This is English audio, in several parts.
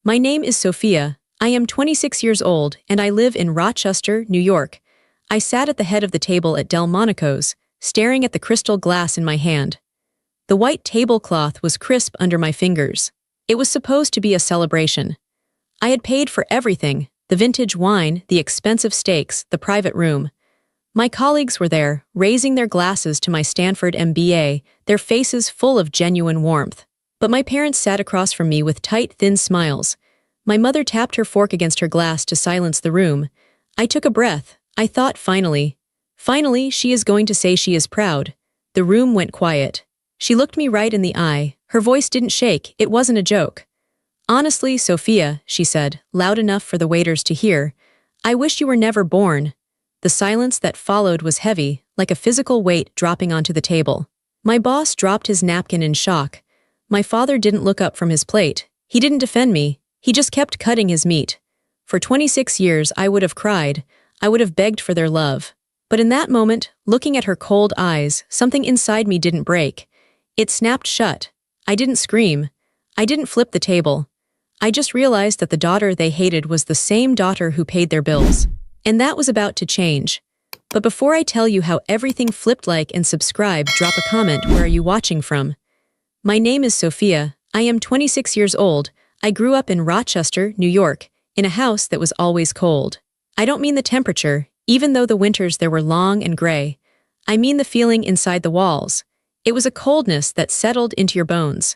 My name is Sophia. I am 26 years old and I live in Rochester, New York. I sat at the head of the table at Delmonico's, staring at the crystal glass in my hand. The white tablecloth was crisp under my fingers. It was supposed to be a celebration. I had paid for everything: the vintage wine, the expensive steaks, the private room. My colleagues were there, raising their glasses to my Stanford MBA, their faces full of genuine warmth. But my parents sat across from me with tight, thin smiles. My mother tapped her fork against her glass to silence the room. I took a breath. I thought, finally, she is going to say she is proud. The room went quiet. She looked me right in the eye. Her voice didn't shake. It wasn't a joke. "Honestly, Sophia," she said, loud enough for the waiters to hear, "I wish you were never born." The silence that followed was heavy, like a physical weight dropping onto the table. My boss dropped his napkin in shock. My father didn't look up from his plate. He didn't defend me. He just kept cutting his meat. For 26 years, I would have cried. I would have begged for their love. But in that moment, looking at her cold eyes, something inside me didn't break. It snapped shut. I didn't scream. I didn't flip the table. I just realized that the daughter they hated was the same daughter who paid their bills. And that was about to change. But before I tell you how everything flipped, like and subscribe, drop a comment. Where are you watching from? My name is Sophia. I am 26 years old. I grew up in Rochester, New York, in a house that was always cold. I don't mean the temperature, even though the winters there were long and gray. I mean the feeling inside the walls. It was a coldness that settled into your bones.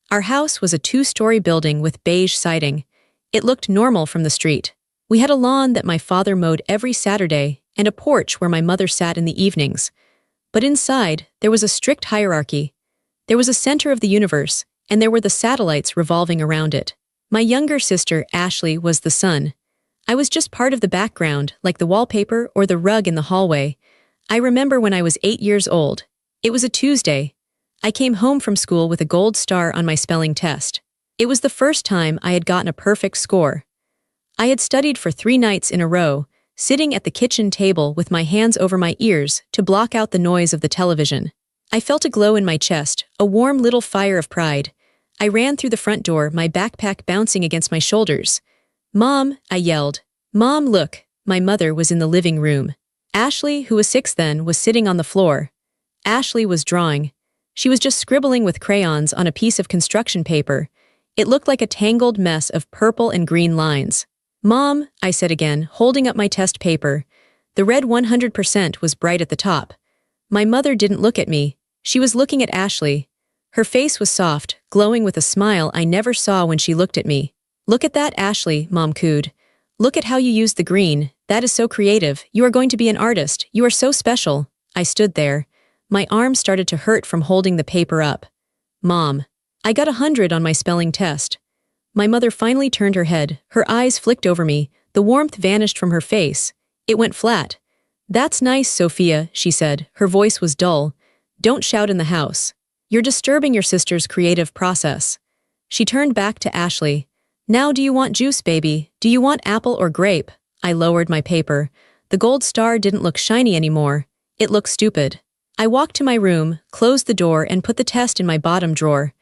Our house was a 2-story building with beige siding. It looked normal from the street. We had a lawn that my father mowed every Saturday and a porch where my mother sat in the evenings. But inside, there was a strict hierarchy. There was a center of the universe, and there were the satellites revolving around it. My younger sister, Ashley, was the sun. I was just part of the background, like the wallpaper or the rug in the hallway. I remember when I was 8 years old. It was a Tuesday. I came home from school with a gold star on my spelling test. It was the first time I had gotten a perfect score. I had studied for 3 nights in a row, sitting at the kitchen table with my hands over my ears to block out the noise of the television. I felt a glow in my chest, a warm little fire of pride. I ran through the front door, my backpack bouncing against my shoulders. "Mom," I yelled. "Mom, look." My mother was in the living room. Ashley, who was 6 then, was sitting on the floor. Ashley was drawing. She was just scribbling with crayons on a piece of construction paper. It looked like a tangled mess of purple and green lines. "Mom," I said again, holding up my test paper. The red 100% was bright at the top. My mother didn't look at me. She was looking at Ashley. Her face was soft, glowing with a smile I never saw when she looked at me. "Look at that, Ashley," Mom cooed. "Look at how you used the green. That is so creative. You are going to be an artist. You are so special." I stood there. My arm started to hurt from holding the paper up. "Mom, I got 100 on my spelling test." My mother finally turned her head. Her eyes flicked over me. The warmth vanished from her face. It went flat. "That's nice, Sophia," she said. Her voice was dull. "Don't shout in the house. You're disturbing your sister's creative process." She turned back to Ashley. "Now do you want juice, baby? Do you want apple or grape?" I lowered my paper. The gold star didn't look shiny anymore. It looked stupid. I walked to my room, closed the door, and put the test in my bottom drawer.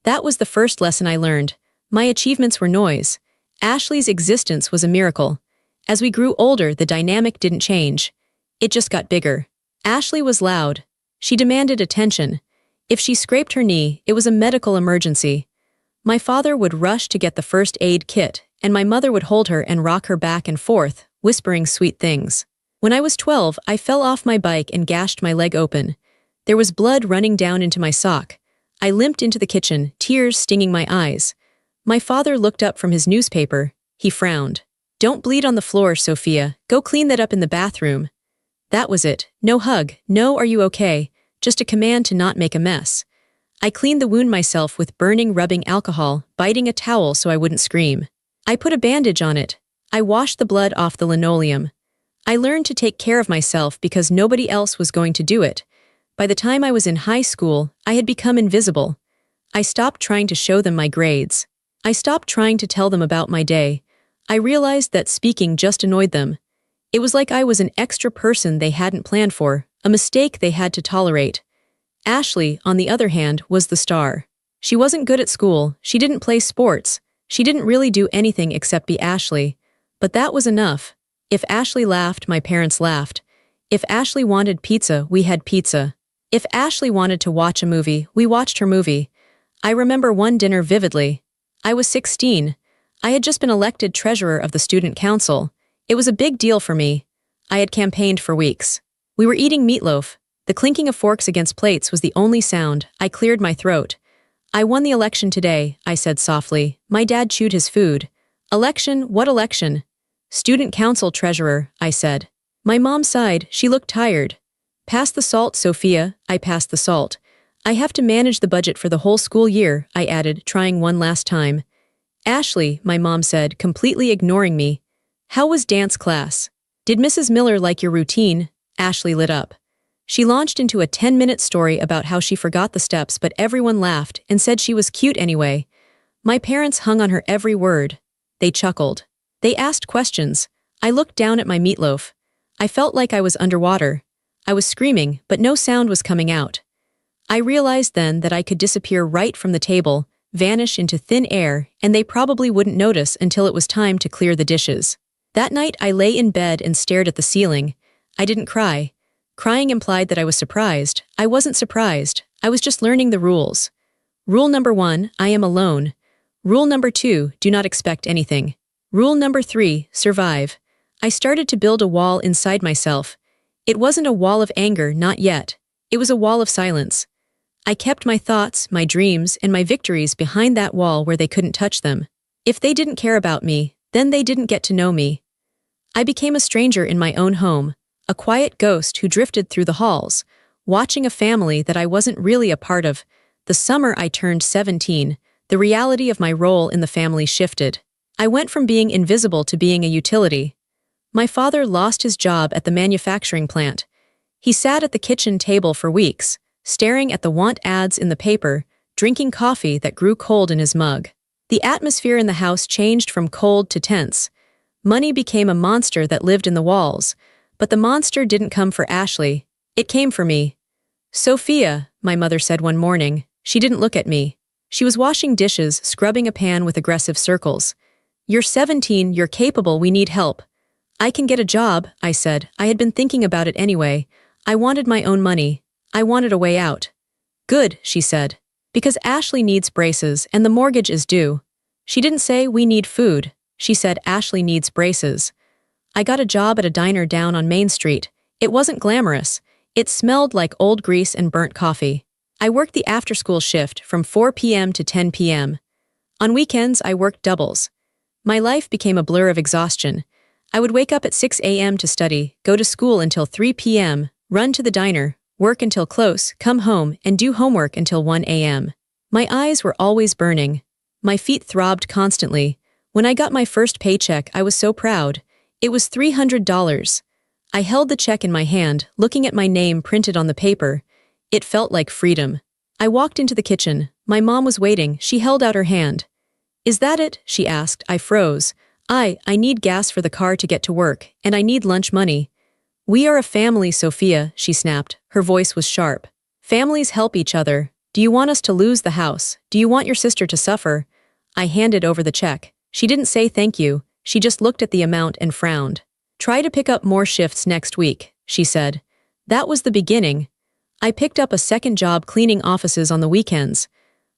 That was the first lesson I learned. My achievements were noise. Ashley's existence was a miracle. As we grew older, the dynamic didn't change. It just got bigger. Ashley was loud. She demanded attention. If she scraped her knee, it was a medical emergency. My father would rush to get the first aid kit, and my mother would hold her and rock her back and forth, whispering sweet things. When I was 12, I fell off my bike and gashed my leg open. There was blood running down into my sock. I limped into the kitchen, tears stinging my eyes. My father looked up from his newspaper. He frowned. "Don't bleed on the floor, Sophia. Go clean that up in the bathroom." That was it. No hug, no "are you okay?" Just a command to not make a mess. I cleaned the wound myself with burning rubbing alcohol, biting a towel so I wouldn't scream. I put a bandage on it. I washed the blood off the linoleum. I learned to take care of myself because nobody else was going to do it. By the time I was in high school, I had become invisible. I stopped trying to show them my grades. I stopped trying to tell them about my day. I realized that speaking just annoyed them. It was like I was an extra person they hadn't planned for, a mistake they had to tolerate. Ashley, on the other hand, was the star. She wasn't good at school, she didn't play sports, She didn't really do anything except be Ashley. But that was enough. If Ashley laughed, my parents laughed. If Ashley wanted pizza, we had pizza. If Ashley wanted to watch a movie, we watched her movie. I remember one dinner vividly. I was 16. I had just been elected treasurer of the student council. It was a big deal for me. I had campaigned for weeks. We were eating meatloaf. The clinking of forks against plates was the only sound. I cleared my throat. I won the election today, I said softly. My dad chewed his food. Election? What election? Student council treasurer, I said. My mom sighed. She looked tired. Pass the salt, Sophia. I passed the salt. I have to manage the budget for the whole school year, I added, trying one last time. Ashley, my mom said, completely ignoring me. How was dance class? Did Mrs. Miller like your routine? Ashley lit up. She launched into a 10-minute story about how she forgot the steps, but everyone laughed and said she was cute anyway. My parents hung on her every word. They chuckled. They asked questions. I looked down at my meatloaf. I felt like I was underwater. I was screaming, but no sound was coming out. I realized then that I could disappear right from the table, vanish into thin air, and they probably wouldn't notice until it was time to clear the dishes. That night I lay in bed and stared at the ceiling. I didn't cry. Crying implied that I was surprised. I wasn't surprised. I was just learning the rules. Rule number 1, I am alone. Rule number 2, do not expect anything. Rule number 3, survive. I started to build a wall inside myself. It wasn't a wall of anger, not yet. It was a wall of silence. I kept my thoughts, my dreams, and my victories behind that wall where they couldn't touch them. If they didn't care about me, then they didn't get to know me. I became a stranger in my own home, a quiet ghost who drifted through the halls, watching a family that I wasn't really a part of. The summer I turned 17, the reality of my role in the family shifted. I went from being invisible to being a utility. My father lost his job at the manufacturing plant. He sat at the kitchen table for weeks, staring at the want ads in the paper, drinking coffee that grew cold in his mug. The atmosphere in the house changed from cold to tense. Money became a monster that lived in the walls, but the monster didn't come for Ashley. It came for me. Sophia, my mother said one morning. She didn't look at me. She was washing dishes, scrubbing a pan with aggressive circles. You're 17, you're capable, we need help. I can get a job, I said. I had been thinking about it anyway. I wanted my own money. I wanted a way out. Good, she said. Because Ashley needs braces and the mortgage is due. She didn't say we need food. She said Ashley needs braces. I got a job at a diner down on Main Street. It wasn't glamorous. It smelled like old grease and burnt coffee. I worked the after-school shift from 4 p.m. to 10 p.m. On weekends, I worked doubles. My life became a blur of exhaustion. I would wake up at 6 a.m. to study, go to school until 3 p.m., run to the diner, work until close, come home, and do homework until 1 a.m. My eyes were always burning. My feet throbbed constantly. When I got my first paycheck, I was so proud. It was $300. I held the check in my hand, looking at my name printed on the paper. It felt like freedom. I walked into the kitchen. My mom was waiting. She held out her hand. Is that it? She asked. I froze. I need gas for the car to get to work, and I need lunch money. We are a family, Sophia, she snapped. Her voice was sharp. Families help each other. Do you want us to lose the house? Do you want your sister to suffer? I handed over the check. She didn't say thank you. She just looked at the amount and frowned. Try to pick up more shifts next week, she said. That was the beginning. I picked up a second job cleaning offices on the weekends.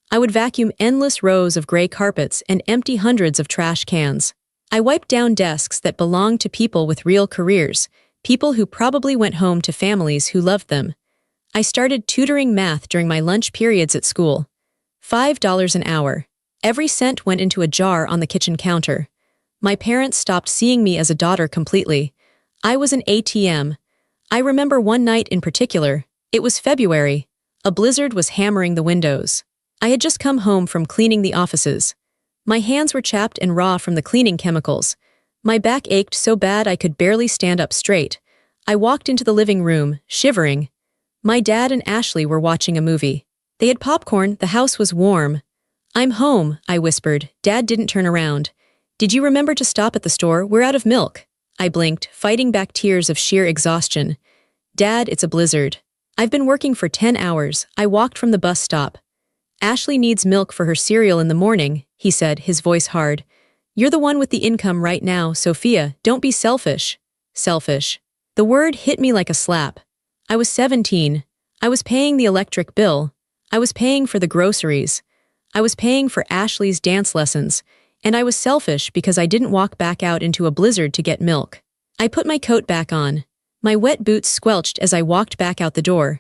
I would vacuum endless rows of gray carpets and empty hundreds of trash cans. I wiped down desks that belonged to people with real careers, people who probably went home to families who loved them. I started tutoring math during my lunch periods at school. $5 an hour. Every cent went into a jar on the kitchen counter. My parents stopped seeing me as a daughter completely. I was an ATM. I remember one night in particular. It was February. A blizzard was hammering the windows. I had just come home from cleaning the offices. My hands were chapped and raw from the cleaning chemicals. My back ached so bad I could barely stand up straight. I walked into the living room, shivering. My dad and Ashley were watching a movie. They had popcorn, the house was warm. I'm home, I whispered. Dad didn't turn around. Did you remember to stop at the store? We're out of milk. I blinked, fighting back tears of sheer exhaustion. Dad, it's a blizzard. I've been working for 10 hours. I walked from the bus stop. Ashley needs milk for her cereal in the morning, he said, his voice hard. You're the one with the income right now, Sophia, don't be selfish. Selfish. The word hit me like a slap. I was 17. I was paying the electric bill. I was paying for the groceries. I was paying for Ashley's dance lessons. And I was selfish because I didn't walk back out into a blizzard to get milk. I put my coat back on. My wet boots squelched as I walked back out the door.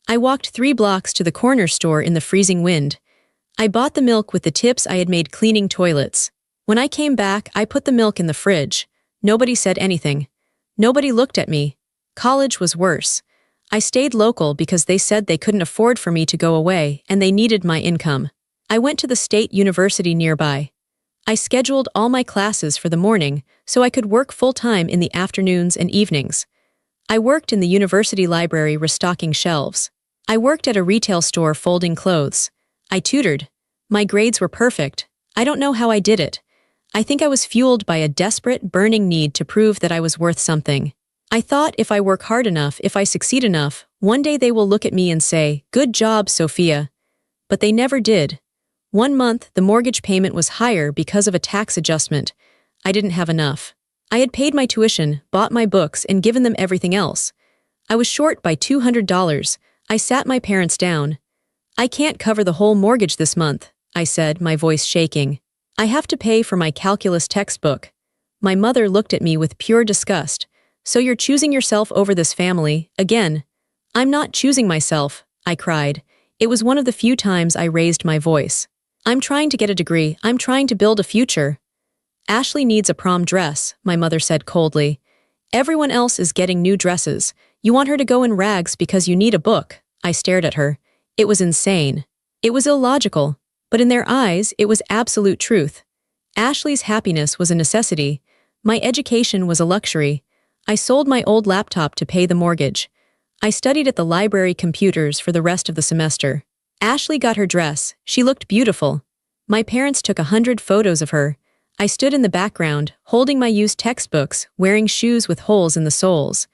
I walked 3 blocks to the corner store in the freezing wind. I bought the milk with the tips I had made cleaning toilets. When I came back, I put the milk in the fridge. Nobody said anything. Nobody looked at me. College was worse. I stayed local because they said they couldn't afford for me to go away and they needed my income. I went to the state university nearby. I scheduled all my classes for the morning so I could work full-time in the afternoons and evenings. I worked in the university library restocking shelves. I worked at a retail store folding clothes. I tutored. My grades were perfect. I don't know how I did it. I think I was fueled by a desperate, burning need to prove that I was worth something. I thought if I work hard enough, if I succeed enough, one day they will look at me and say, "Good job, Sophia." But they never did. 1 month, the mortgage payment was higher because of a tax adjustment. I didn't have enough. I had paid my tuition, bought my books, and given them everything else. I was short by $200. I sat my parents down. "I can't cover the whole mortgage this month," I said, my voice shaking. "I have to pay for my calculus textbook." My mother looked at me with pure disgust. "So you're choosing yourself over this family, again?" "I'm not choosing myself," I cried. It was one of the few times I raised my voice. "I'm trying to get a degree. I'm trying to build a future." "Ashley needs a prom dress," my mother said coldly. "Everyone else is getting new dresses. You want her to go in rags because you need a book." I stared at her. It was insane. It was illogical. But in their eyes, it was absolute truth. Ashley's happiness was a necessity. My education was a luxury. I sold my old laptop to pay the mortgage. I studied at the library computers for the rest of the semester. Ashley got her dress. She looked beautiful. My parents took 100 photos of her. I stood in the background, holding my used textbooks, wearing shoes with holes in the soles.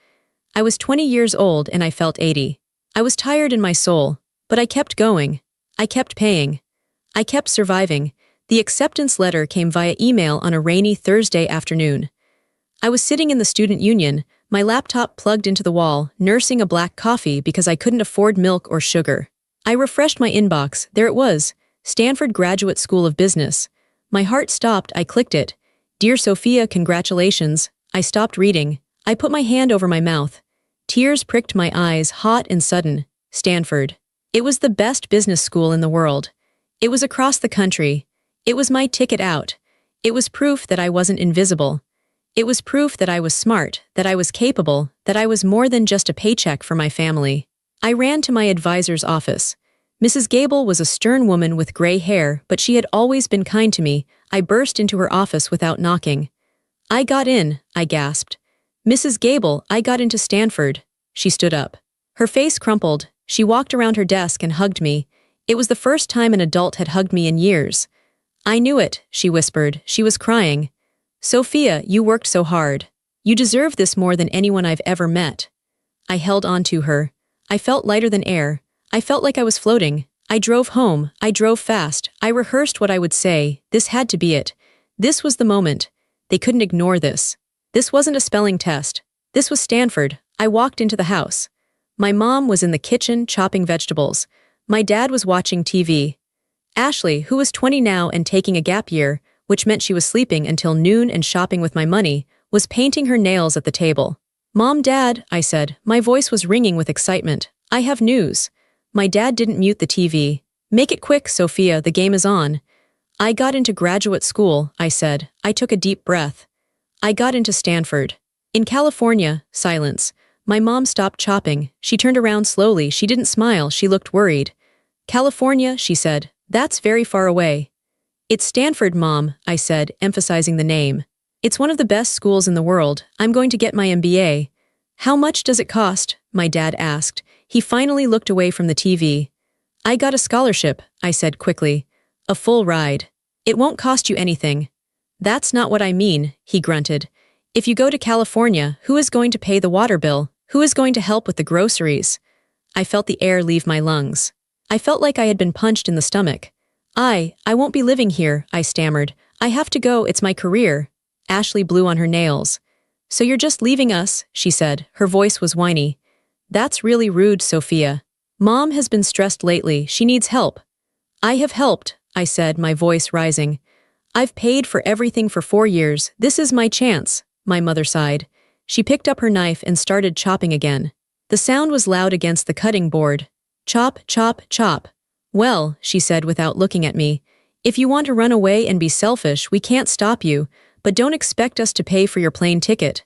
I was 20 years old and I felt 80. I was tired in my soul, but I kept going. I kept paying. I kept surviving. The acceptance letter came via email on a rainy Thursday afternoon. I was sitting in the student union, my laptop plugged into the wall, nursing a black coffee because I couldn't afford milk or sugar. I refreshed my inbox. There it was, Stanford Graduate School of Business. My heart stopped. I clicked it. "Dear Sophia, congratulations." I stopped reading. I put my hand over my mouth. Tears pricked my eyes, hot and sudden. Stanford. It was the best business school in the world. It was across the country. It was my ticket out. It was proof that I wasn't invisible. It was proof that I was smart, that I was capable, that I was more than just a paycheck for my family. I ran to my advisor's office. Mrs. Gable was a stern woman with gray hair, but she had always been kind to me. I burst into her office without knocking. "I got in," I gasped. "Mrs. Gable, I got into Stanford." She stood up. Her face crumpled. She walked around her desk and hugged me. It was the first time an adult had hugged me in years. "I knew it," she whispered. She was crying. "Sophia, you worked so hard. You deserve this more than anyone I've ever met." I held on to her. I felt lighter than air. I felt like I was floating. I drove home. I drove fast. I rehearsed what I would say. This had to be it. This was the moment. They couldn't ignore this. This wasn't a spelling test. This was Stanford. I walked into the house. My mom was in the kitchen chopping vegetables. My dad was watching TV. Ashley, who was 20 now and taking a gap year, which meant she was sleeping until noon and shopping with my money, was painting her nails at the table. "Mom, Dad," I said. My voice was ringing with excitement. "I have news." My dad didn't mute the TV. "Make it quick, Sophia, the game is on." "I got into graduate school," I said. I took a deep breath. "I got into Stanford." In California, silence. My mom stopped chopping. She turned around slowly. She didn't smile. She looked worried. "California," she said. "That's very far away." "It's Stanford, Mom," I said, emphasizing the name. "It's one of the best schools in the world. I'm going to get my MBA." "How much does it cost?" my dad asked. He finally looked away from the TV. "I got a scholarship," I said quickly. "A full ride. It won't cost you anything." "That's not what I mean," he grunted. "If you go to California, who is going to pay the water bill? Who is going to help with the groceries?" I felt the air leave my lungs. I felt like I had been punched in the stomach. I won't be living here, I stammered. I have to go, it's my career. Ashley blew on her nails. So you're just leaving us, she said. Her voice was whiny. That's really rude, Sophia. Mom has been stressed lately, she needs help. I have helped, I said, my voice rising. I've paid for everything for 4 years, this is my chance, my mother sighed. She picked up her knife and started chopping again. The sound was loud against the cutting board. Chop, chop, chop. Well, she said without looking at me, if you want to run away and be selfish, we can't stop you, but don't expect us to pay for your plane ticket.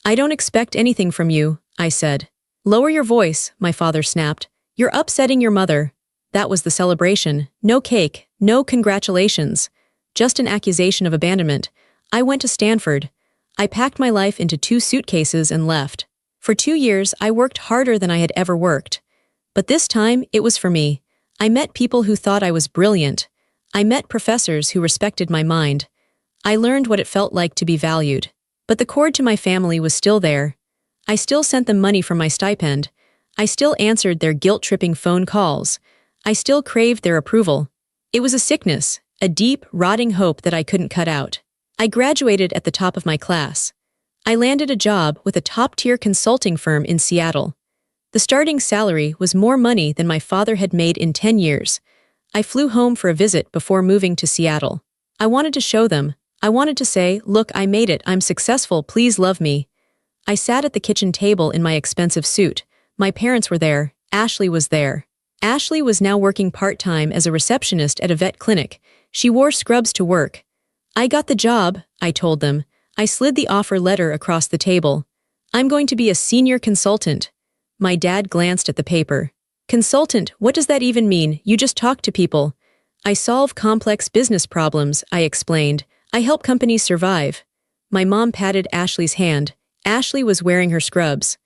I don't expect anything from you, I said. Lower your voice, my father snapped. You're upsetting your mother. That was the celebration. No cake, no congratulations. Just an accusation of abandonment. I went to Stanford. I packed my life into 2 suitcases and left. For 2 years, I worked harder than I had ever worked. But this time, it was for me. I met people who thought I was brilliant. I met professors who respected my mind. I learned what it felt like to be valued. But the cord to my family was still there. I still sent them money from my stipend. I still answered their guilt-tripping phone calls. I still craved their approval. It was a sickness, a deep, rotting hope that I couldn't cut out. I graduated at the top of my class. I landed a job with a top-tier consulting firm in Seattle. The starting salary was more money than my father had made in 10 years. I flew home for a visit before moving to Seattle. I wanted to show them. I wanted to say, look, I made it, I'm successful, please love me. I sat at the kitchen table in my expensive suit. My parents were there. Ashley was there. Ashley was now working part-time as a receptionist at a vet clinic. She wore scrubs to work. I got the job, I told them. I slid the offer letter across the table. I'm going to be a senior consultant. My dad glanced at the paper. Consultant, what does that even mean? You just talk to people. I solve complex business problems, I explained. I help companies survive. My mom patted Ashley's hand. Ashley was wearing her scrubs.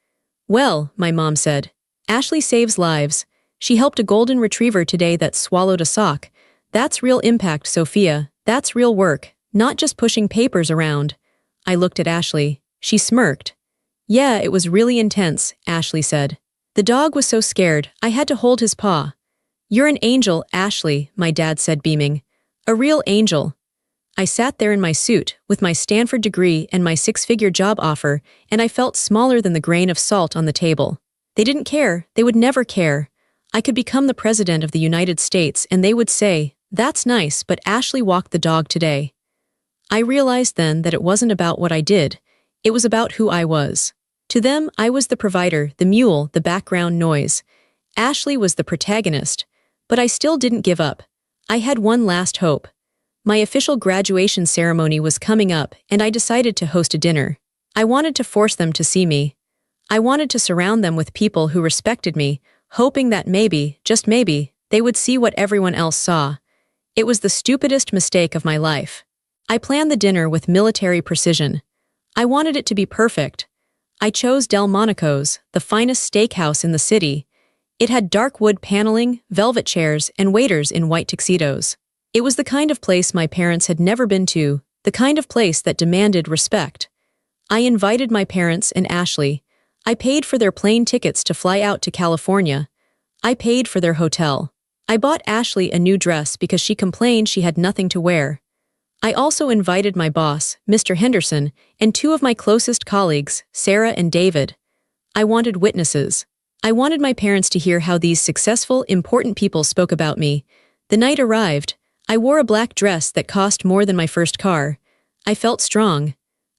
Well, my mom said. Ashley saves lives. She helped a golden retriever today that swallowed a sock. That's real impact, Sophia. That's real work, not just pushing papers around. I looked at Ashley. She smirked. Yeah, it was really intense, Ashley said. The dog was so scared, I had to hold his paw. You're an angel, Ashley, my dad said, beaming. A real angel. I sat there in my suit, with my Stanford degree and my 6-figure job offer, and I felt smaller than the grain of salt on the table. They didn't care, they would never care. I could become the president of the United States and they would say, that's nice, but Ashley walked the dog today. I realized then that it wasn't about what I did, it was about who I was. To them, I was the provider, the mule, the background noise. Ashley was the protagonist. But I still didn't give up. I had one last hope. My official graduation ceremony was coming up, and I decided to host a dinner. I wanted to force them to see me. I wanted to surround them with people who respected me, hoping that maybe, just maybe, they would see what everyone else saw. It was the stupidest mistake of my life. I planned the dinner with military precision. I wanted it to be perfect. I chose Delmonico's, the finest steakhouse in the city. It had dark wood paneling, velvet chairs, and waiters in white tuxedos. It was the kind of place my parents had never been to, the kind of place that demanded respect. I invited my parents and Ashley. I paid for their plane tickets to fly out to California. I paid for their hotel. I bought Ashley a new dress because she complained she had nothing to wear. I also invited my boss, Mr. Henderson, and 2 of my closest colleagues, Sarah and David. I wanted witnesses. I wanted my parents to hear how these successful, important people spoke about me. The night arrived. I wore a black dress that cost more than my first car. I felt strong.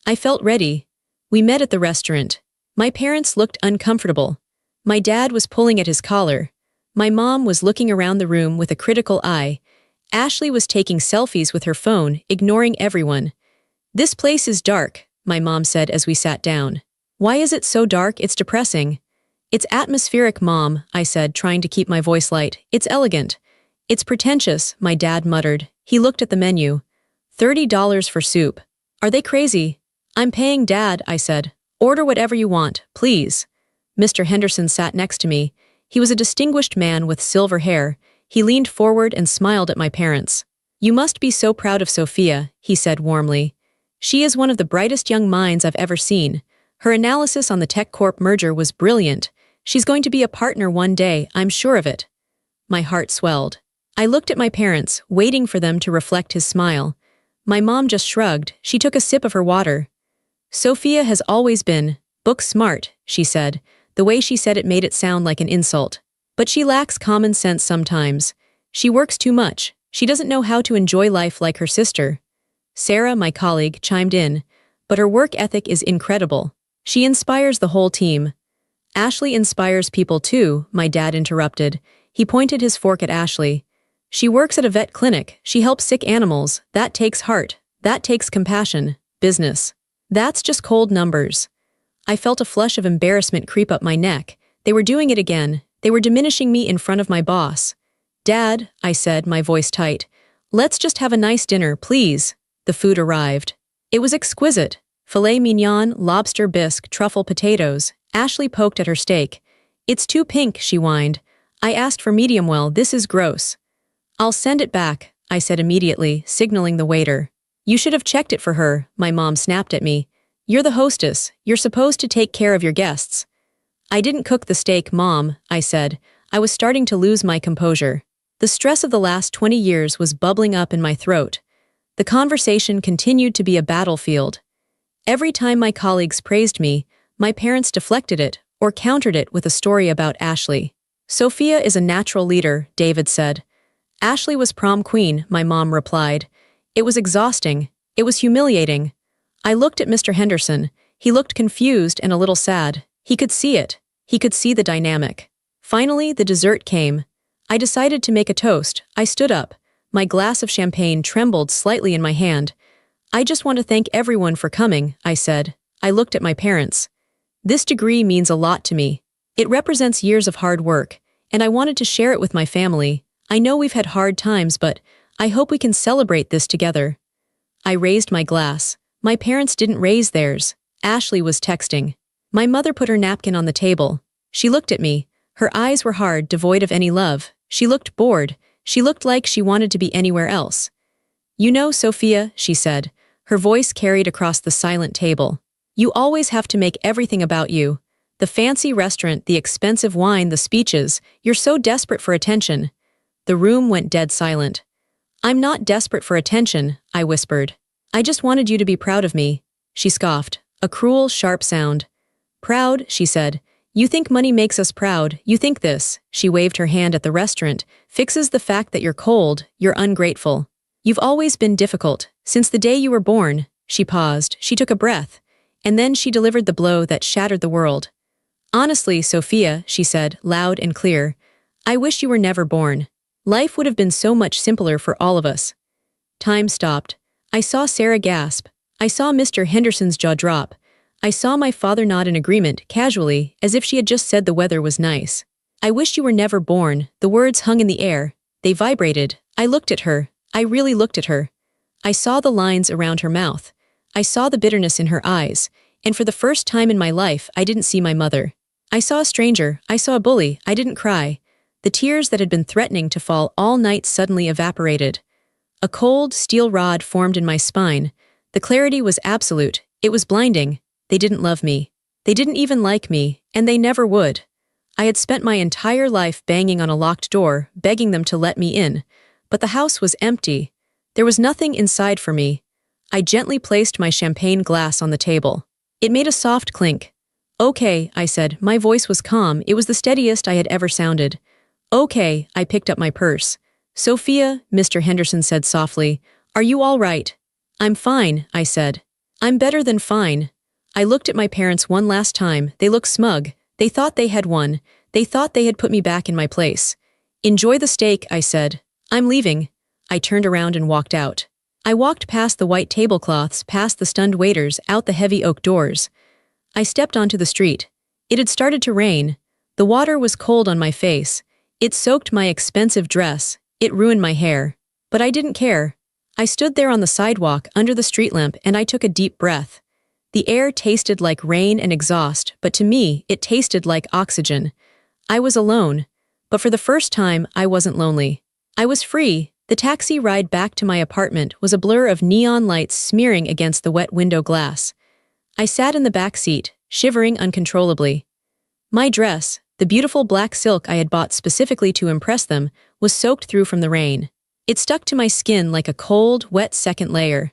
I felt ready. We met at the restaurant. My parents looked uncomfortable. My dad was pulling at his collar. My mom was looking around the room with a critical eye. Ashley was taking selfies with her phone, ignoring everyone. This place is dark, my mom said as we sat down. Why is it so dark? It's depressing. It's atmospheric, Mom, I said, trying to keep my voice light. It's elegant. It's pretentious, my dad muttered. He looked at the menu. $30 for soup. Are they crazy? I'm paying, Dad, I said. Order whatever you want, please. Mr. Henderson sat next to me. He was a distinguished man with silver hair. He leaned forward and smiled at my parents. You must be so proud of Sophia, he said warmly. She is one of the brightest young minds I've ever seen. Her analysis on the TechCorp merger was brilliant. She's going to be a partner one day, I'm sure of it. My heart swelled. I looked at my parents, waiting for them to reflect his smile. My mom just shrugged. She took a sip of her water. Sophia has always been book smart, she said. The way she said it made it sound like an insult. But she lacks common sense sometimes. She works too much. She doesn't know how to enjoy life like her sister. Sarah, my colleague, chimed in. But her work ethic is incredible. She inspires the whole team. Ashley inspires people too, my dad interrupted. He pointed his fork at Ashley. She works at a vet clinic. She helps sick animals. That takes heart. That takes compassion. Business. That's just cold numbers. I felt a flush of embarrassment creep up my neck. They were doing it again. They were diminishing me in front of my boss. Dad, I said, my voice tight. Let's just have a nice dinner, please. The food arrived. It was exquisite. Filet mignon, lobster bisque, truffle potatoes. Ashley poked at her steak. It's too pink, she whined. I asked for medium well, this is gross. I'll send it back, I said immediately, signaling the waiter. You should have checked it for her, my mom snapped at me. You're the hostess. You're supposed to take care of your guests. I didn't cook the steak, Mom, I said. I was starting to lose my composure. The stress of the last 20 years was bubbling up in my throat. The conversation continued to be a battlefield. Every time my colleagues praised me, my parents deflected it or countered it with a story about Ashley. Sophia is a natural leader, David said. Ashley was prom queen, my mom replied. It was exhausting. It was humiliating. I looked at Mr. Henderson. He looked confused and a little sad. He could see it. He could see the dynamic. Finally, the dessert came. I decided to make a toast. I stood up. My glass of champagne trembled slightly in my hand. I just want to thank everyone for coming, I said. I looked at my parents. This degree means a lot to me. It represents years of hard work, and I wanted to share it with my family. I know we've had hard times, but I hope we can celebrate this together. I raised my glass. My parents didn't raise theirs. Ashley was texting. My mother put her napkin on the table. She looked at me. Her eyes were hard, devoid of any love. She looked bored. She looked like she wanted to be anywhere else. You know, Sophia, she said. Her voice carried across the silent table. You always have to make everything about you. The fancy restaurant, the expensive wine, the speeches. You're so desperate for attention. The room went dead silent. I'm not desperate for attention, I whispered. I just wanted you to be proud of me. She scoffed. A cruel, sharp sound. Proud, she said. You think money makes us proud. You think this, she waved her hand at the restaurant, fixes the fact that you're cold, you're ungrateful. You've always been difficult. Since the day you were born. She paused. She took a breath. And then she delivered the blow that shattered the world. Honestly, Sophia, she said, loud and clear. I wish you were never born. Life would have been so much simpler for all of us. Time stopped. I saw Sarah gasp. I saw Mr. Henderson's jaw drop. I saw my father nod in agreement, casually, as if she had just said the weather was nice. I wish you were never born. The words hung in the air. They vibrated. I looked at her. I really looked at her. I saw the lines around her mouth. I saw the bitterness in her eyes. And for the first time in my life, I didn't see my mother. I saw a stranger. I saw a bully. I didn't cry. The tears that had been threatening to fall all night suddenly evaporated. A cold, steel rod formed in my spine. The clarity was absolute. It was blinding. They didn't love me. They didn't even like me, and they never would. I had spent my entire life banging on a locked door, begging them to let me in. But the house was empty. There was nothing inside for me. I gently placed my champagne glass on the table. It made a soft clink. Okay, I said. My voice was calm. It was the steadiest I had ever sounded. Okay, I picked up my purse. Sophia, Mr. Henderson said softly, are you all right? I'm fine, I said. I'm better than fine. I looked at my parents one last time. They looked smug. They thought they had won. They thought they had put me back in my place. Enjoy the steak, I said. I'm leaving. I turned around and walked out. I walked past the white tablecloths, past the stunned waiters, out the heavy oak doors. I stepped onto the street. It had started to rain. The water was cold on my face. It soaked my expensive dress. It ruined my hair. But I didn't care. I stood there on the sidewalk under the street lamp and I took a deep breath. The air tasted like rain and exhaust, but to me, it tasted like oxygen. I was alone. But for the first time, I wasn't lonely. I was free. The taxi ride back to my apartment was a blur of neon lights smearing against the wet window glass. I sat in the back seat, shivering uncontrollably. My dress, The beautiful black silk I had bought specifically to impress them was soaked through from the rain. It stuck to my skin like a cold, wet second layer.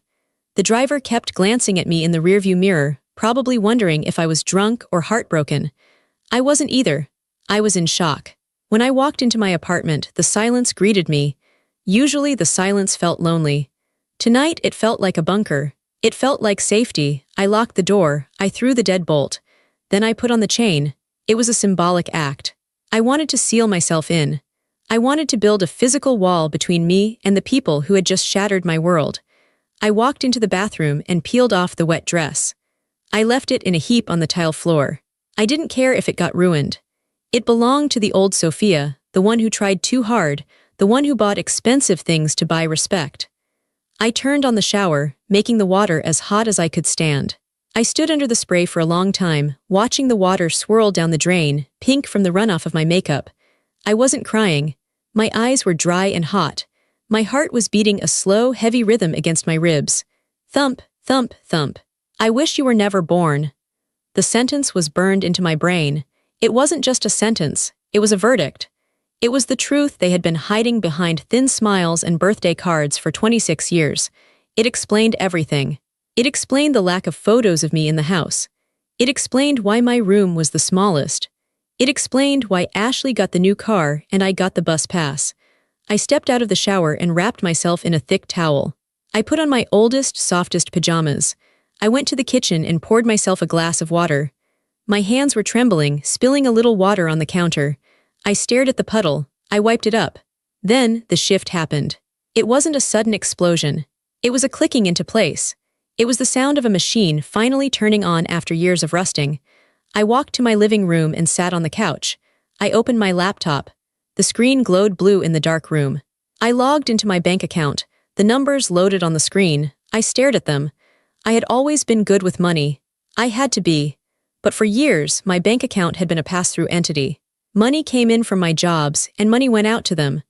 The driver kept glancing at me in the rearview mirror, probably wondering if I was drunk or heartbroken. I wasn't either. I was in shock. When I walked into my apartment, the silence greeted me. Usually the silence felt lonely. Tonight it felt like a bunker. It felt like safety. I locked the door. I threw the deadbolt. Then I put on the chain. It was a symbolic act. I wanted to seal myself in. I wanted to build a physical wall between me and the people who had just shattered my world. I walked into the bathroom and peeled off the wet dress. I left it in a heap on the tile floor. I didn't care if it got ruined. It belonged to the old Sophia, the one who tried too hard, the one who bought expensive things to buy respect. I turned on the shower, making the water as hot as I could stand. I stood under the spray for a long time, watching the water swirl down the drain, pink from the runoff of my makeup. I wasn't crying. My eyes were dry and hot. My heart was beating a slow, heavy rhythm against my ribs. Thump, thump, thump. I wish you were never born. The sentence was burned into my brain. It wasn't just a sentence, it was a verdict. It was the truth they had been hiding behind thin smiles and birthday cards for 26 years. It explained everything. It explained the lack of photos of me in the house. It explained why my room was the smallest. It explained why Ashley got the new car and I got the bus pass. I stepped out of the shower and wrapped myself in a thick towel. I put on my oldest, softest pajamas. I went to the kitchen and poured myself a glass of water. My hands were trembling, spilling a little water on the counter. I stared at the puddle. I wiped it up. Then the shift happened. It wasn't a sudden explosion. It was a clicking into place. It was the sound of a machine finally turning on after years of rusting. I walked to my living room and sat on the couch. I opened my laptop. The screen glowed blue in the dark room. I logged into my bank account. The numbers loaded on the screen. I stared at them. I had always been good with money. I had to be. But for years, my bank account had been a pass-through entity. Money came in from my jobs, and money went out to them.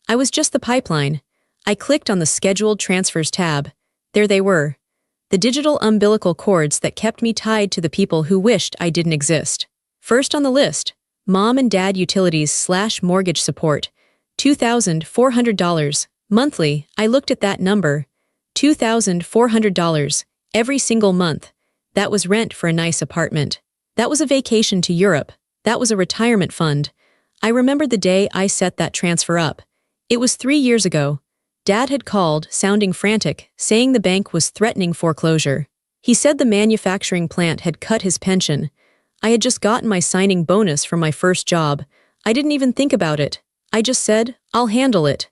I was just the pipeline. I clicked on the Scheduled Transfers tab. There they were. The digital umbilical cords that kept me tied to the people who wished I didn't exist. First on the list, Mom and Dad Utilities/mortgage support, $2,400. Monthly, I looked at that number. $2,400. Every single month. That was rent for a nice apartment. That was a vacation to Europe. That was a retirement fund. I remembered the day I set that transfer up. It was 3 years ago. Dad had called, sounding frantic, saying the bank was threatening foreclosure. He said the manufacturing plant had cut his pension. I had just gotten my signing bonus from my first job. I didn't even think about it. I just said, I'll handle it.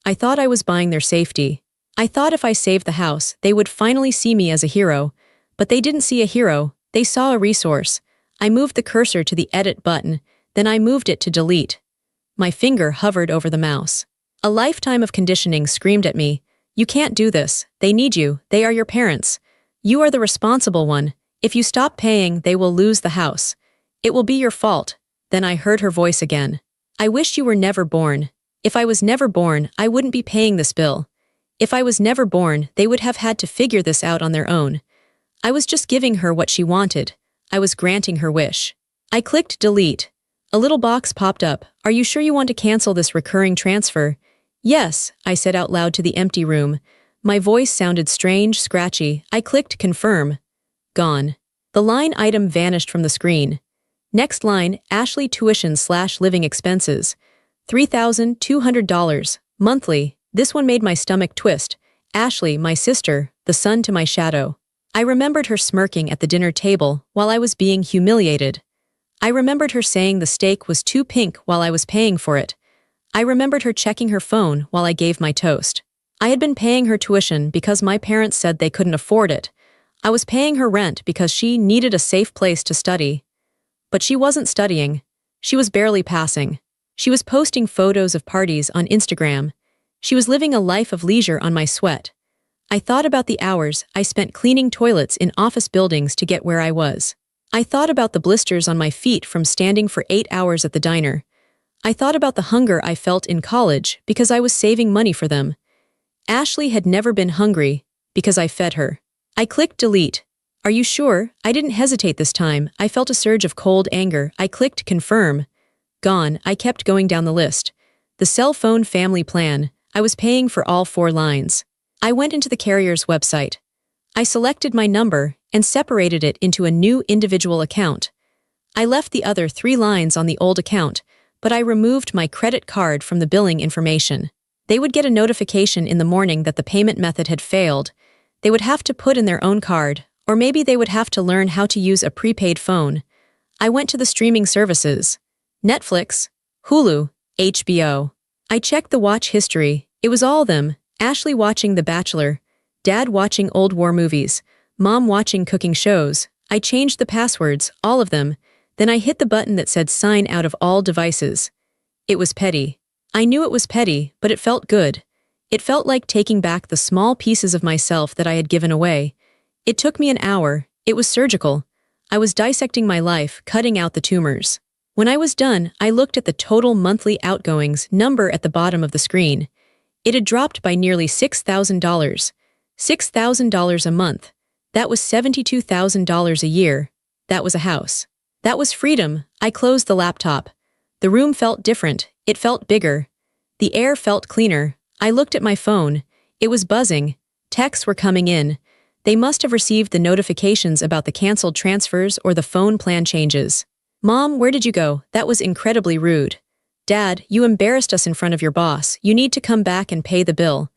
I thought I was buying their safety. I thought if I saved the house, they would finally see me as a hero. But they didn't see a hero, they saw a resource. I moved the cursor to the edit button, then I moved it to delete. My finger hovered over the mouse. A lifetime of conditioning screamed at me, you can't do this, they need you, they are your parents. You are the responsible one. If you stop paying, they will lose the house. It will be your fault. Then I heard her voice again. I wish you were never born. If I was never born, I wouldn't be paying this bill. If I was never born, they would have had to figure this out on their own. I was just giving her what she wanted. I was granting her wish. I clicked delete. A little box popped up. Are you sure you want to cancel this recurring transfer? Yes, I said out loud to the empty room. My voice sounded strange, scratchy. I clicked confirm. Gone. The line item vanished from the screen. Next line, Ashley tuition/living expenses. $3,200. Monthly. This one made my stomach twist. Ashley, my sister, the sun to my shadow. I remembered her smirking at the dinner table while I was being humiliated. I remembered her saying the steak was too pink while I was paying for it. I remembered her checking her phone while I gave my toast. I had been paying her tuition because my parents said they couldn't afford it. I was paying her rent because she needed a safe place to study. But she wasn't studying. She was barely passing. She was posting photos of parties on Instagram. She was living a life of leisure on my sweat. I thought about the hours I spent cleaning toilets in office buildings to get where I was. I thought about the blisters on my feet from standing for 8 hours at the diner. I thought about the hunger I felt in college because I was saving money for them. Ashley had never been hungry because I fed her. I clicked delete. Are you sure? I didn't hesitate this time. I felt a surge of cold anger. I clicked confirm. Gone. I kept going down the list. The cell phone family plan. I was paying for all 4 lines. I went into the carrier's website. I selected my number and separated it into a new individual account. I left the other 3 lines on the old account, but I removed my credit card from the billing information. They would get a notification in the morning that the payment method had failed. They would have to put in their own card, or maybe they would have to learn how to use a prepaid phone. I went to the streaming services. Netflix, Hulu, HBO. I checked the watch history. It was all them. Ashley watching The Bachelor, Dad watching old war movies, Mom watching cooking shows. I changed the passwords, all of them. Then I hit the button that said sign out of all devices. It was petty. I knew it was petty, but it felt good. It felt like taking back the small pieces of myself that I had given away. It took me an hour. It was surgical. I was dissecting my life, cutting out the tumors. When I was done, I looked at the total monthly outgoings number at the bottom of the screen. It had dropped by nearly $6,000. $6,000 a month. That was $72,000 a year. That was a house. That was freedom. I closed the laptop. The room felt different. It felt bigger. The air felt cleaner. I looked at my phone. It was buzzing. Texts were coming in. They must have received the notifications about the canceled transfers or the phone plan changes. Mom, where did you go? That was incredibly rude. Dad, you embarrassed us in front of your boss. You need to come back and pay the bill.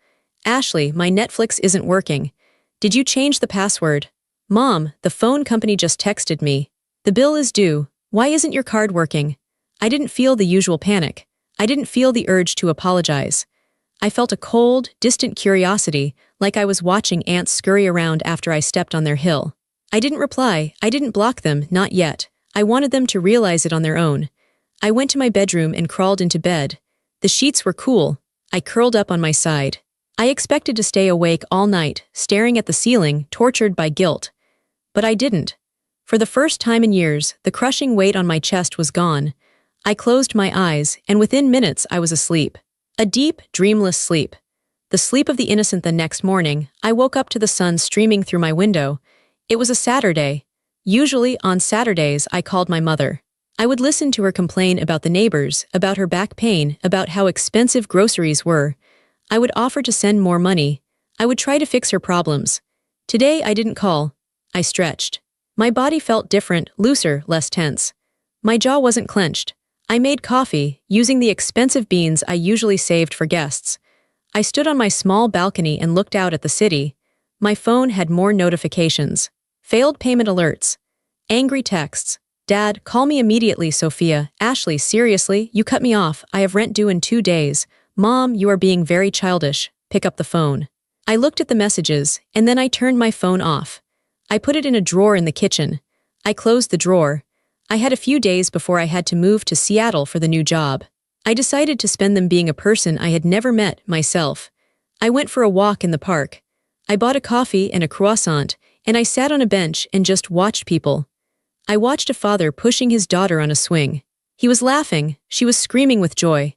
Ashley, my Netflix isn't working. Did you change the password? Mom, the phone company just texted me. The bill is due. Why isn't your card working? I didn't feel the usual panic. I didn't feel the urge to apologize. I felt a cold, distant curiosity, like I was watching ants scurry around after I stepped on their hill. I didn't reply. I didn't block them, not yet. I wanted them to realize it on their own. I went to my bedroom and crawled into bed. The sheets were cool. I curled up on my side. I expected to stay awake all night, staring at the ceiling, tortured by guilt. But I didn't. For the first time in years, the crushing weight on my chest was gone. I closed my eyes, and within minutes I was asleep. A deep, dreamless sleep. The sleep of the innocent. The next morning, I woke up to the sun streaming through my window. It was a Saturday. Usually, on Saturdays, I called my mother. I would listen to her complain about the neighbors, about her back pain, about how expensive groceries were. I would offer to send more money. I would try to fix her problems. Today, I didn't call. I stretched. My body felt different, looser, less tense. My jaw wasn't clenched. I made coffee, using the expensive beans I usually saved for guests. I stood on my small balcony and looked out at the city. My phone had more notifications. Failed payment alerts. Angry texts. Dad, call me immediately, Sophia. Ashley, seriously, you cut me off. I have rent due in 2 days. Mom, you are being very childish. Pick up the phone. I looked at the messages, and then I turned my phone off. I put it in a drawer in the kitchen. I closed the drawer. I had a few days before I had to move to Seattle for the new job. I decided to spend them being a person I had never met, myself. I went for a walk in the park. I bought a coffee and a croissant, and I sat on a bench and just watched people. I watched a father pushing his daughter on a swing. He was laughing. She was screaming with joy.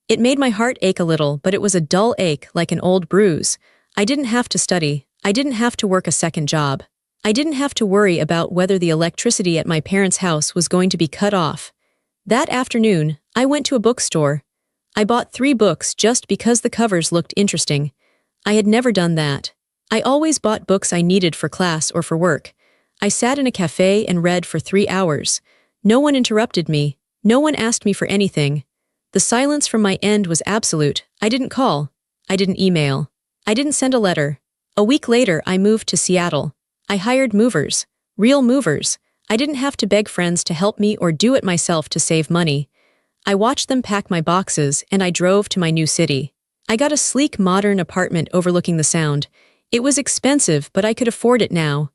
It made my heart ache a little, but it was a dull ache, like an old bruise. I didn't have to study. I didn't have to work a second job. I didn't have to worry about whether the electricity at my parents' house was going to be cut off. That afternoon, I went to a bookstore. I bought 3 books just because the covers looked interesting. I had never done that. I always bought books I needed for class or for work. I sat in a cafe and read for 3 hours. No one interrupted me. No one asked me for anything. The silence from my end was absolute. I didn't call. I didn't email. I didn't send a letter. A week later, I moved to Seattle. I hired movers. Real movers. I didn't have to beg friends to help me or do it myself to save money. I watched them pack my boxes, and I drove to my new city. I got a sleek, modern apartment overlooking the Sound. It was expensive, but I could afford it now.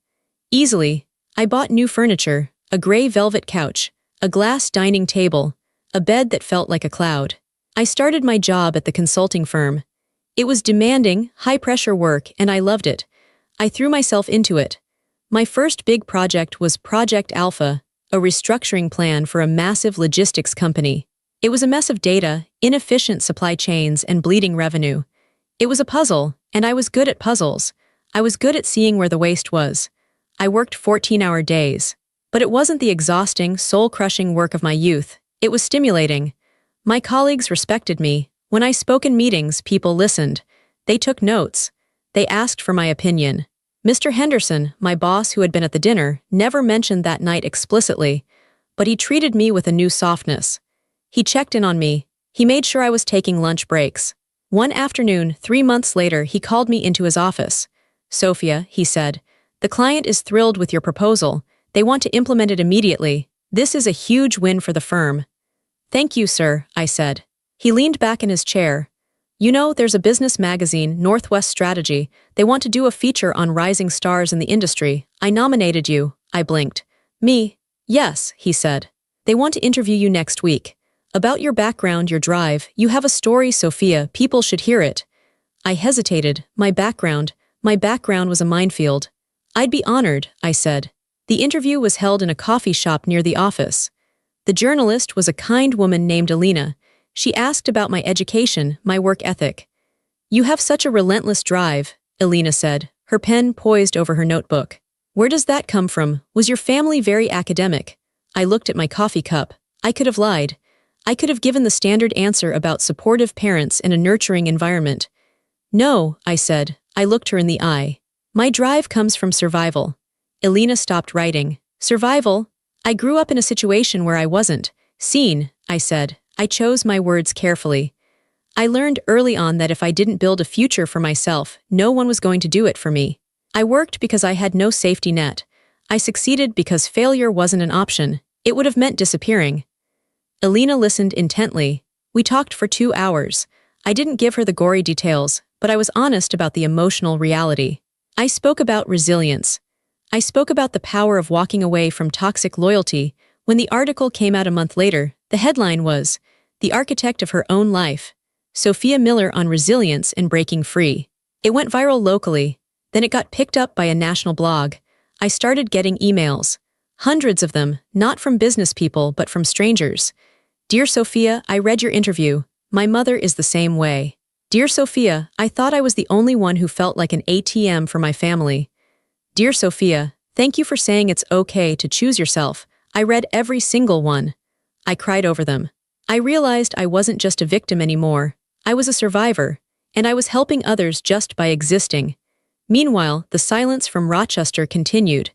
Easily. I bought new furniture, a gray velvet couch, a glass dining table, a bed that felt like a cloud. I started my job at the consulting firm. It was demanding, high-pressure work, and I loved it. I threw myself into it. My first big project was Project Alpha, a restructuring plan for a massive logistics company. It was a mess of data, inefficient supply chains, and bleeding revenue. It was a puzzle, and I was good at puzzles. I was good at seeing where the waste was. I worked 14-hour days. But it wasn't the exhausting, soul-crushing work of my youth. It was stimulating. My colleagues respected me. When I spoke in meetings, people listened. They took notes. They asked for my opinion. Mr. Henderson, my boss who had been at the dinner, never mentioned that night explicitly, but he treated me with a new softness. He checked in on me. He made sure I was taking lunch breaks. One afternoon, 3 months later, he called me into his office. "Sophia," he said, "the client is thrilled with your proposal. They want to implement it immediately. This is a huge win for the firm." "Thank you, sir," I said. He leaned back in his chair. "You know, there's a business magazine, Northwest Strategy. They want to do a feature on rising stars in the industry. I nominated you." I blinked. "Me?" "Yes," he said. "They want to interview you next week. About your background, your drive. You have a story, Sophia. People should hear it." I hesitated. My background was a minefield. "I'd be honored," I said. The interview was held in a coffee shop near the office. The journalist was a kind woman named Alina. She asked about my education, my work ethic. "You have such a relentless drive," Alina said, her pen poised over her notebook. "Where does that come from? Was your family very academic?" I looked at my coffee cup. I could have lied. I could have given the standard answer about supportive parents and a nurturing environment. "No," I said. I looked her in the eye. "My drive comes from survival." Alina stopped writing. "Survival? I grew up in a situation where I wasn't seen," I said. I chose my words carefully. I learned early on that if I didn't build a future for myself, no one was going to do it for me. I worked because I had no safety net. I succeeded because failure wasn't an option. It would have meant disappearing. Alina listened intently. We talked for 2 hours. I didn't give her the gory details, but I was honest about the emotional reality. I spoke about resilience. I spoke about the power of walking away from toxic loyalty. When the article came out a month later, the headline was, "The Architect of Her Own Life, Sophia Miller on Resilience and Breaking Free." It went viral locally. Then it got picked up by a national blog. I started getting emails. Hundreds of them, not from business people but from strangers. "Dear Sophia, I read your interview. My mother is the same way." "Dear Sophia, I thought I was the only one who felt like an ATM for my family." "Dear Sophia, thank you for saying it's okay to choose yourself. I read every single one." I cried over them. I realized I wasn't just a victim anymore. I was a survivor, and I was helping others just by existing. Meanwhile, the silence from Rochester continued.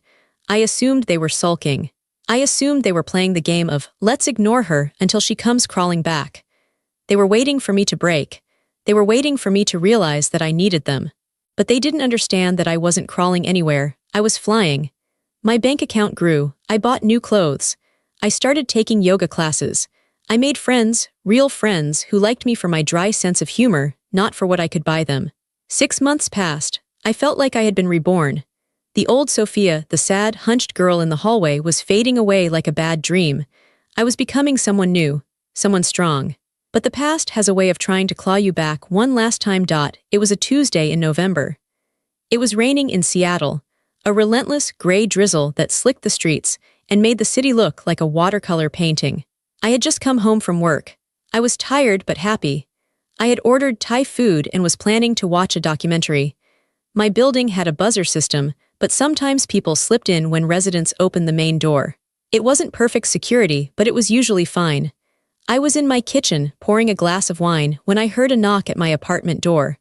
I assumed they were sulking. I assumed they were playing the game of, let's ignore her until she comes crawling back. They were waiting for me to break. They were waiting for me to realize that I needed them. But they didn't understand that I wasn't crawling anywhere. I was flying. My bank account grew. I bought new clothes. I started taking yoga classes. I made friends, real friends, who liked me for my dry sense of humor, not for what I could buy them. 6 months passed. I felt like I had been reborn. The old Sophia, the sad, hunched girl in the hallway, was fading away like a bad dream. I was becoming someone new, someone strong. But the past has a way of trying to claw you back one last time. It was a Tuesday in November. It was raining in Seattle, a relentless gray drizzle that slicked the streets and made the city look like a watercolor painting. I had just come home from work. I was tired but happy. I had ordered Thai food and was planning to watch a documentary. My building had a buzzer system, but sometimes people slipped in when residents opened the main door. It wasn't perfect security, but it was usually fine. I was in my kitchen, pouring a glass of wine, when I heard a knock at my apartment door.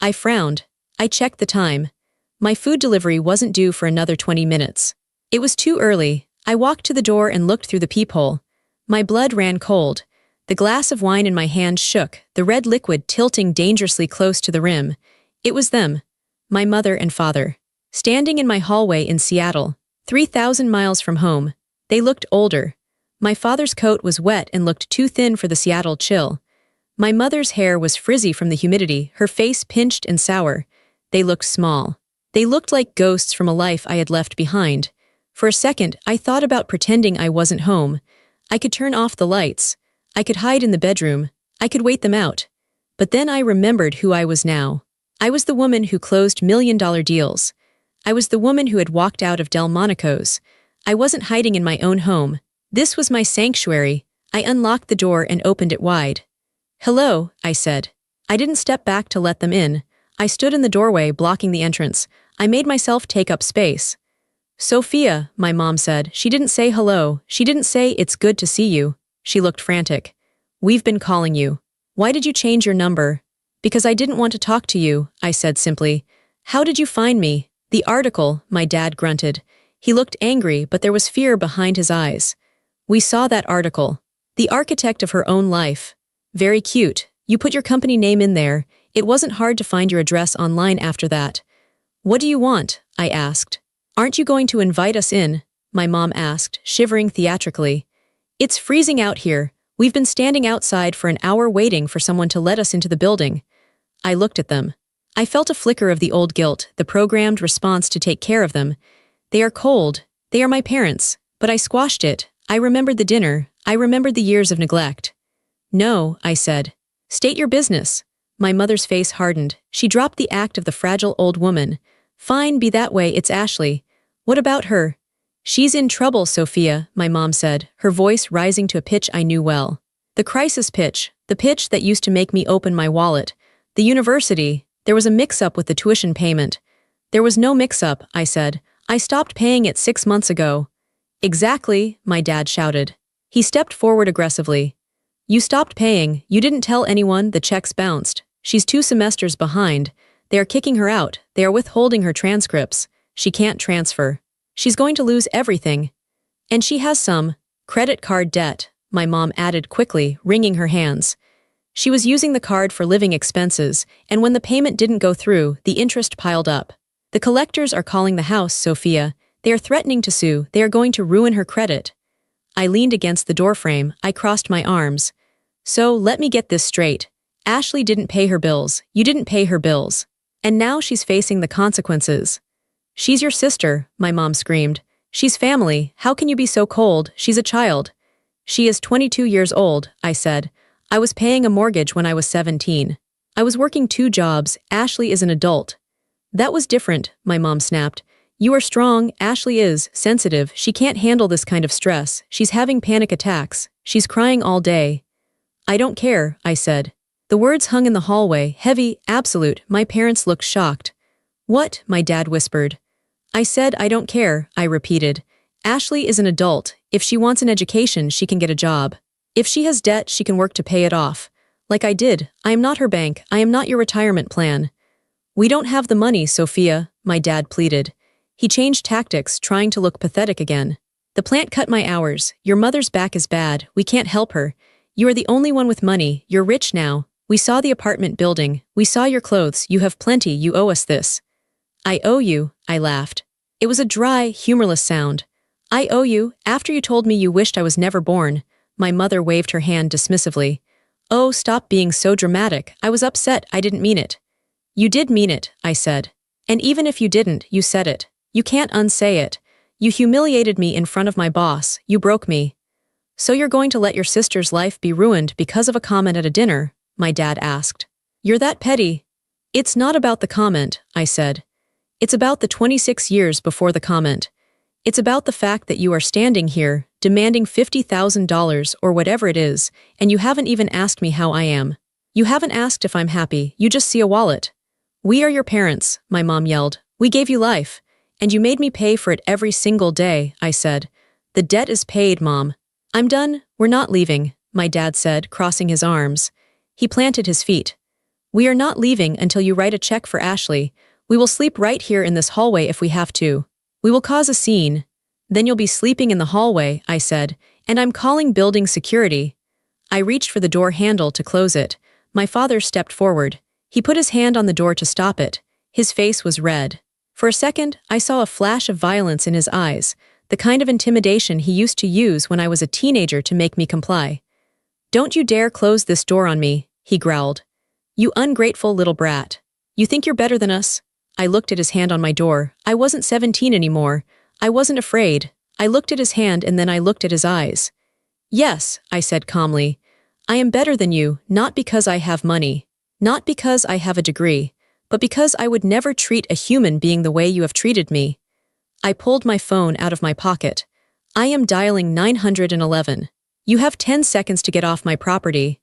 I frowned. I checked the time. My food delivery wasn't due for another 20 minutes. It was too early. I walked to the door and looked through the peephole. My blood ran cold. The glass of wine in my hand shook, the red liquid tilting dangerously close to the rim. It was them, my mother and father, standing in my hallway in Seattle, 3,000 miles from home. They looked older. My father's coat was wet and looked too thin for the Seattle chill. My mother's hair was frizzy from the humidity, her face pinched and sour. They looked small. They looked like ghosts from a life I had left behind. For a second, I thought about pretending I wasn't home. I could turn off the lights. I could hide in the bedroom. I could wait them out. But then I remembered who I was now. I was the woman who closed million-dollar deals. I was the woman who had walked out of Delmonico's. I wasn't hiding in my own home. This was my sanctuary. I unlocked the door and opened it wide. "Hello," I said. I didn't step back to let them in. I stood in the doorway, blocking the entrance. I made myself take up space. "Sophia," my mom said. She didn't say hello. She didn't say, "It's good to see you." She looked frantic. We've been calling you. Why did you change your number? Because I didn't want to talk to you, I said simply. How did you find me? The article, my dad grunted. He looked angry, but there was fear behind his eyes. We saw that article. The architect of her own life. Very cute. You put your company name in there. It wasn't hard to find your address online after that. What do you want? I asked. Aren't you going to invite us in? My mom asked, shivering theatrically. It's freezing out here. We've been standing outside for an hour waiting for someone to let us into the building. I looked at them. I felt a flicker of the old guilt, the programmed response to take care of them. They are cold. They are my parents. But I squashed it. I remembered the dinner. I remembered the years of neglect. No, I said. State your business. My mother's face hardened. She dropped the act of the fragile old woman. Fine, be that way, it's Ashley. What about her? She's in trouble, Sophia, my mom said, her voice rising to a pitch I knew well. The crisis pitch, the pitch that used to make me open my wallet. The university, there was a mix-up with the tuition payment. There was no mix-up, I said. I stopped paying it 6 months ago. Exactly, my dad shouted. He stepped forward aggressively. You stopped paying, you didn't tell anyone, the checks bounced. She's 2 semesters behind. They are kicking her out, they are withholding her transcripts. She can't transfer. She's going to lose everything. And she has some credit card debt, my mom added quickly, wringing her hands. She was using the card for living expenses, and when the payment didn't go through, the interest piled up. The collectors are calling the house, Sophia. They are threatening to sue, they are going to ruin her credit. I leaned against the doorframe, I crossed my arms. So, let me get this straight. Ashley didn't pay her bills, you didn't pay her bills. And now she's facing the consequences. She's your sister, my mom screamed. She's family, how can you be so cold, she's a child. She is 22 years old, I said. I was paying a mortgage when I was 17. I was working 2 jobs, Ashley is an adult. That was different, my mom snapped. You are strong, Ashley is sensitive, she can't handle this kind of stress, she's having panic attacks, she's crying all day. I don't care, I said. The words hung in the hallway, heavy, absolute, my parents looked shocked. What? My dad whispered. I said I don't care, I repeated. Ashley is an adult, if she wants an education she can get a job. If she has debt she can work to pay it off. Like I did, I am not her bank, I am not your retirement plan. We don't have the money, Sophia, my dad pleaded. He changed tactics, trying to look pathetic again. The plant cut my hours, your mother's back is bad, we can't help her. You are the only one with money, you're rich now. We saw the apartment building, we saw your clothes, you have plenty, you owe us this. I owe you, I laughed. It was a dry, humorless sound. I owe you, after you told me you wished I was never born. My mother waved her hand dismissively. Oh, stop being so dramatic, I was upset, I didn't mean it. You did mean it, I said. And even if you didn't, you said it. You can't unsay it. You humiliated me in front of my boss, you broke me. So you're going to let your sister's life be ruined because of a comment at a dinner? My dad asked. You're that petty. It's not about the comment, I said. It's about the 26 years before the comment. It's about the fact that you are standing here, demanding $50,000 or whatever it is, and you haven't even asked me how I am. You haven't asked if I'm happy, you just see a wallet. We are your parents, my mom yelled. We gave you life. And you made me pay for it every single day, I said. The debt is paid, Mom. I'm done, we're not leaving, my dad said, crossing his arms. He planted his feet. We are not leaving until you write a check for Ashley. We will sleep right here in this hallway if we have to. We will cause a scene. Then you'll be sleeping in the hallway, I said, and I'm calling building security. I reached for the door handle to close it. My father stepped forward. He put his hand on the door to stop it. His face was red. For a second, I saw a flash of violence in his eyes, the kind of intimidation he used to use when I was a teenager to make me comply. Don't you dare close this door on me, he growled. You ungrateful little brat. You think you're better than us? I looked at his hand on my door. I wasn't 17 anymore. I wasn't afraid. I looked at his hand and then I looked at his eyes. Yes, I said calmly. I am better than you, not because I have money, not because I have a degree, but because I would never treat a human being the way you have treated me. I pulled my phone out of my pocket. I am dialing 911. You have 10 seconds to get off my property.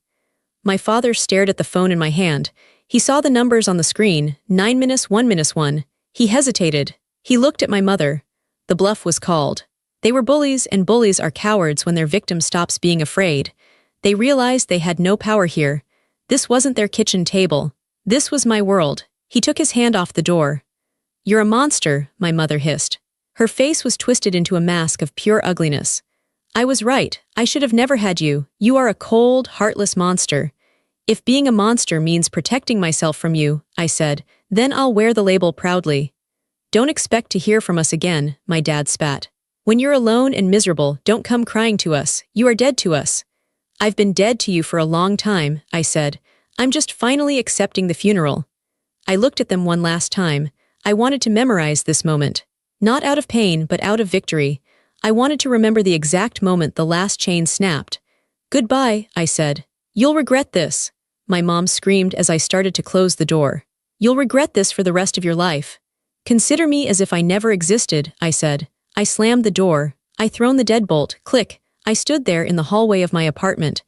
My father stared at the phone in my hand. He saw the numbers on the screen, 9-1-1. He hesitated. He looked at my mother. The bluff was called. They were bullies, and bullies are cowards when their victim stops being afraid. They realized they had no power here. This wasn't their kitchen table. This was my world. He took his hand off the door. "You're a monster," my mother hissed. Her face was twisted into a mask of pure ugliness. "I was right. I should have never had you. You are a cold, heartless monster." "If being a monster means protecting myself from you," I said, "then I'll wear the label proudly." "Don't expect to hear from us again," my dad spat. "When you're alone and miserable, don't come crying to us. You are dead to us." "I've been dead to you for a long time," I said. "I'm just finally accepting the funeral." I looked at them one last time. I wanted to memorize this moment. Not out of pain, but out of victory. I wanted to remember the exact moment the last chain snapped. "Goodbye," I said. "You'll regret this," my mom screamed as I started to close the door. "You'll regret this for the rest of your life." "Consider me as if I never existed," I said. I slammed the door. I thrown the deadbolt. Click. I stood there in the hallway of my apartment.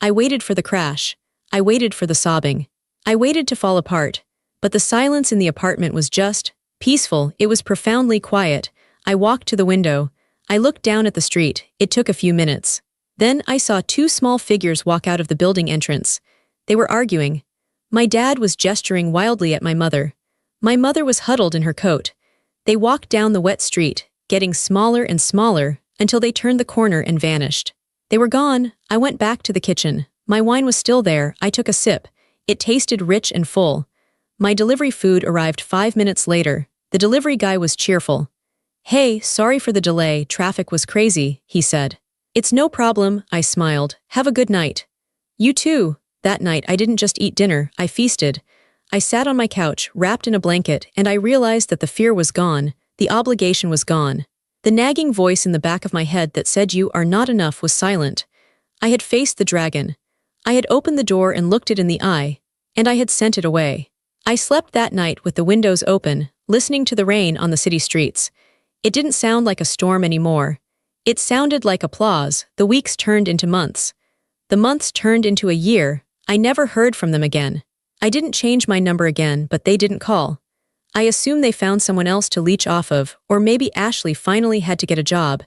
I waited for the crash. I waited for the sobbing. I waited to fall apart. But the silence in the apartment was just peaceful. It was profoundly quiet. I walked to the window. I looked down at the street. It took a few minutes. Then I saw two small figures walk out of the building entrance. They were arguing. My dad was gesturing wildly at my mother. My mother was huddled in her coat. They walked down the wet street, getting smaller and smaller, until they turned the corner and vanished. They were gone. I went back to the kitchen. My wine was still there. I took a sip. It tasted rich and full. My delivery food arrived 5 minutes later. The delivery guy was cheerful. "Hey, sorry for the delay, traffic was crazy," he said. "It's no problem," I smiled. "Have a good night." "You too." That night I didn't just eat dinner, I feasted. I sat on my couch, wrapped in a blanket, and I realized that the fear was gone, the obligation was gone. The nagging voice in the back of my head that said you are not enough was silent. I had faced the dragon. I had opened the door and looked it in the eye, and I had sent it away. I slept that night with the windows open, listening to the rain on the city streets. It didn't sound like a storm anymore. It sounded like applause. The weeks turned into months. The months turned into a year. I never heard from them again. I didn't change my number again, but they didn't call. I assumed they found someone else to leech off of, or maybe Ashley finally had to get a job.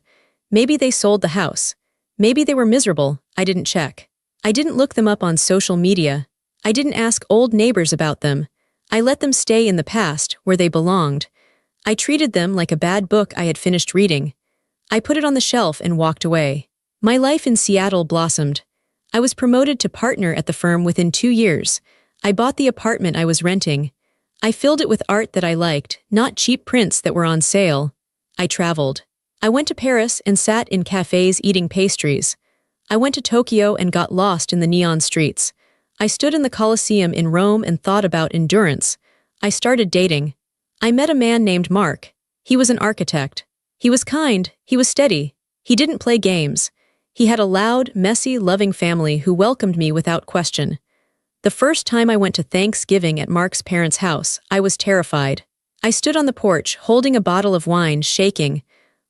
Maybe they sold the house. Maybe they were miserable. I didn't check. I didn't look them up on social media. I didn't ask old neighbors about them. I let them stay in the past, where they belonged. I treated them like a bad book I had finished reading. I put it on the shelf and walked away. My life in Seattle blossomed. I was promoted to partner at the firm within 2 years. I bought the apartment I was renting. I filled it with art that I liked, not cheap prints that were on sale. I traveled. I went to Paris and sat in cafes eating pastries. I went to Tokyo and got lost in the neon streets. I stood in the Colosseum in Rome and thought about endurance. I started dating. I met a man named Mark. He was an architect. He was kind. He was steady. He didn't play games. He had a loud, messy, loving family who welcomed me without question. The first time I went to Thanksgiving at Mark's parents' house, I was terrified. I stood on the porch, holding a bottle of wine, shaking.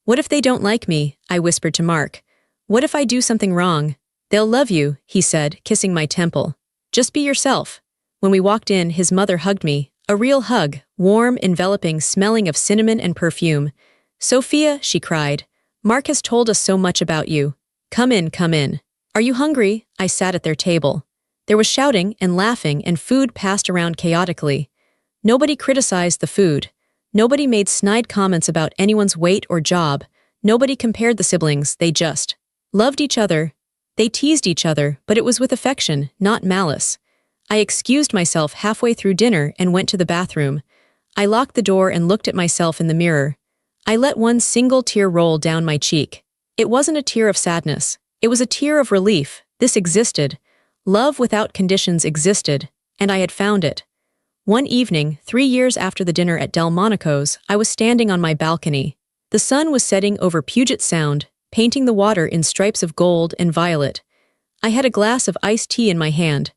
"What if they don't like me?" I whispered to Mark. "What if I do something wrong?" "They'll love you," he said, kissing my temple. "Just be yourself." When we walked in, his mother hugged me. A real hug, warm, enveloping, smelling of cinnamon and perfume. "Sophia," she cried, "Mark has told us so much about you. Come in, come in." "Are you hungry?" I sat at their table. There was shouting and laughing, and food passed around chaotically. Nobody criticized the food. Nobody made snide comments about anyone's weight or job. Nobody compared the siblings, they just loved each other. They teased each other, but it was with affection, not malice. I excused myself halfway through dinner and went to the bathroom. I locked the door and looked at myself in the mirror. I let one single tear roll down my cheek. It wasn't a tear of sadness. It was a tear of relief. This existed. Love without conditions existed, and I had found it. One evening, 3 years after the dinner at Delmonico's, I was standing on my balcony. The sun was setting over Puget Sound, painting the water in stripes of gold and violet. I had a glass of iced tea in my hand.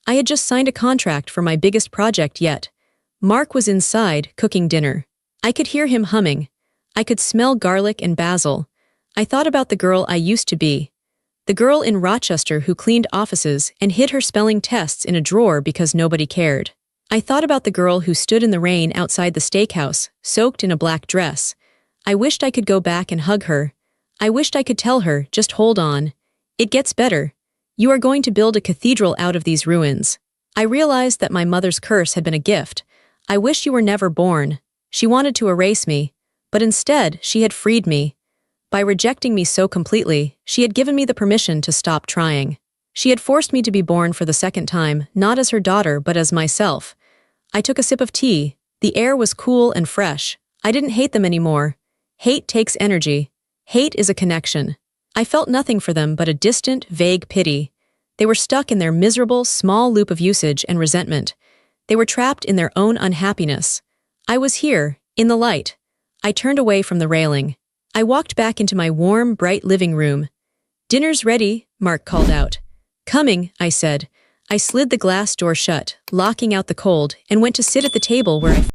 I had just signed a contract for my biggest project yet. Mark was inside, cooking dinner. I could hear him humming. I could smell garlic and basil. I thought about the girl I used to be. The girl in Rochester who cleaned offices and hid her spelling tests in a drawer because nobody cared. I thought about the girl who stood in the rain outside the steakhouse, soaked in a black dress. I wished I could go back and hug her. I wished I could tell her, just hold on. It gets better. You are going to build a cathedral out of these ruins. I realized that my mother's curse had been a gift. I wish you were never born. She wanted to erase me, but instead she had freed me. By rejecting me so completely, she had given me the permission to stop trying. She had forced me to be born for the second time, not as her daughter but as myself. I took a sip of tea. The air was cool and fresh. I didn't hate them anymore. Hate takes energy. Hate is a connection. I felt nothing for them but a distant, vague pity. They were stuck in their miserable, small loop of usage and resentment. They were trapped in their own unhappiness. I was here, in the light. I turned away from the railing. I walked back into my warm, bright living room. "Dinner's ready," Mark called out. "Coming," I said. I slid the glass door shut, locking out the cold, and went to sit at the table where I